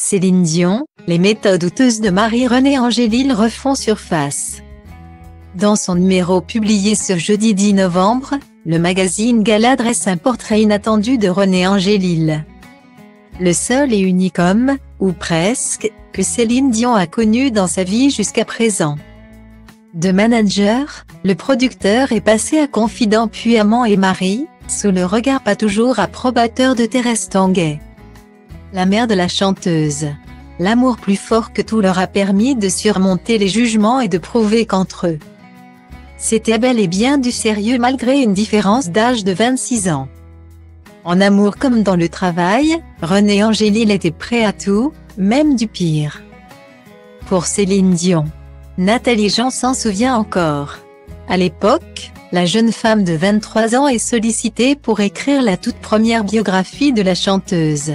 Céline Dion, les méthodes douteuses de Marie-Renée Angélil refont surface. Dans son numéro publié ce jeudi 10 novembre, le magazine Gala dresse un portrait inattendu de Renée Angélil. Le seul et unique homme, ou presque, que Céline Dion a connu dans sa vie jusqu'à présent. De manager, le producteur est passé à confident puis amant et mari, sous le regard pas toujours approbateur de Thérèse Tanguay. La mère de la chanteuse. L'amour plus fort que tout leur a permis de surmonter les jugements et de prouver qu'entre eux, c'était bel et bien du sérieux malgré une différence d'âge de 26 ans. En amour comme dans le travail, Renée Angélil était prêt à tout, même du pire. Pour Céline Dion. Nathalie Jean s'en souvient encore. À l'époque, la jeune femme de 23 ans est sollicitée pour écrire la toute première biographie de la chanteuse.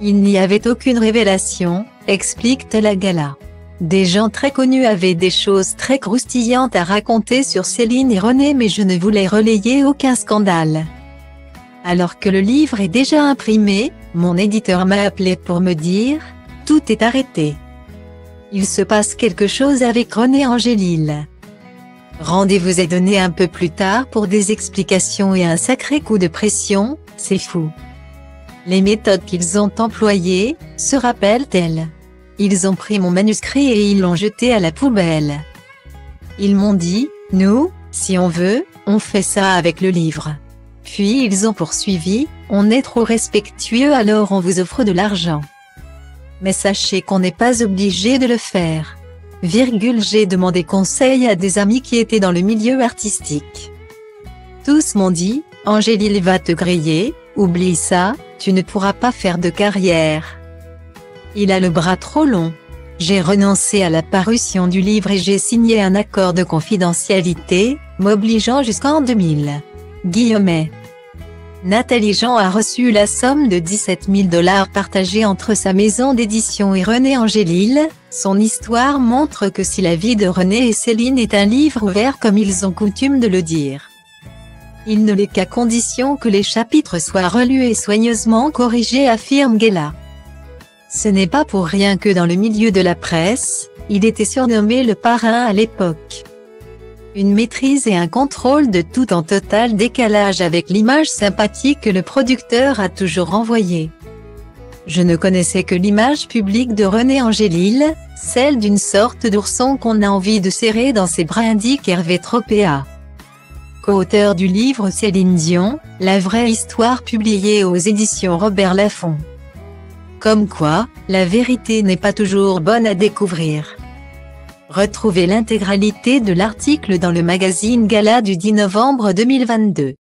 Il n'y avait aucune révélation, explique-t-elle à Gala. Des gens très connus avaient des choses très croustillantes à raconter sur Céline et Renée, mais je ne voulais relayer aucun scandale. Alors que le livre est déjà imprimé, mon éditeur m'a appelé pour me dire « Tout est arrêté. Il se passe quelque chose avec Renée Angélil. Rendez-vous est donné un peu plus tard pour des explications et un sacré coup de pression, c'est fou. Les méthodes qu'ils ont employées, se rappellent-elles. Ils ont pris mon manuscrit et ils l'ont jeté à la poubelle. Ils m'ont dit, nous, si on veut, on fait ça avec le livre. Puis ils ont poursuivi, on est trop respectueux alors on vous offre de l'argent. Mais sachez qu'on n'est pas obligé de le faire. J'ai demandé conseil à des amis qui étaient dans le milieu artistique. Tous m'ont dit, Angélil va te griller, oublie ça, tu ne pourras pas faire de carrière. Il a le bras trop long. J'ai renoncé à la parution du livre et j'ai signé un accord de confidentialité, m'obligeant jusqu'en 2000. Nathalie Jean a reçu la somme de 17 000 $ partagée entre sa maison d'édition et Renée Angélil. Son histoire montre que si la vie de Renée et Céline est un livre ouvert comme ils ont coutume de le dire, il ne l'est qu'à condition que les chapitres soient relus et soigneusement corrigés, affirme Gala. Ce n'est pas pour rien que dans le milieu de la presse, il était surnommé le parrain à l'époque. Une maîtrise et un contrôle de tout en total décalage avec l'image sympathique que le producteur a toujours renvoyée. Je ne connaissais que l'image publique de Renée Angélil, celle d'une sorte d'ourson qu'on a envie de serrer dans ses bras, indique Hervé Tropea, co-auteur du livre Céline Dion, la vraie histoire, publié aux éditions Robert Laffont. Comme quoi, la vérité n'est pas toujours bonne à découvrir. Retrouvez l'intégralité de l'article dans le magazine Gala du 10 novembre 2022.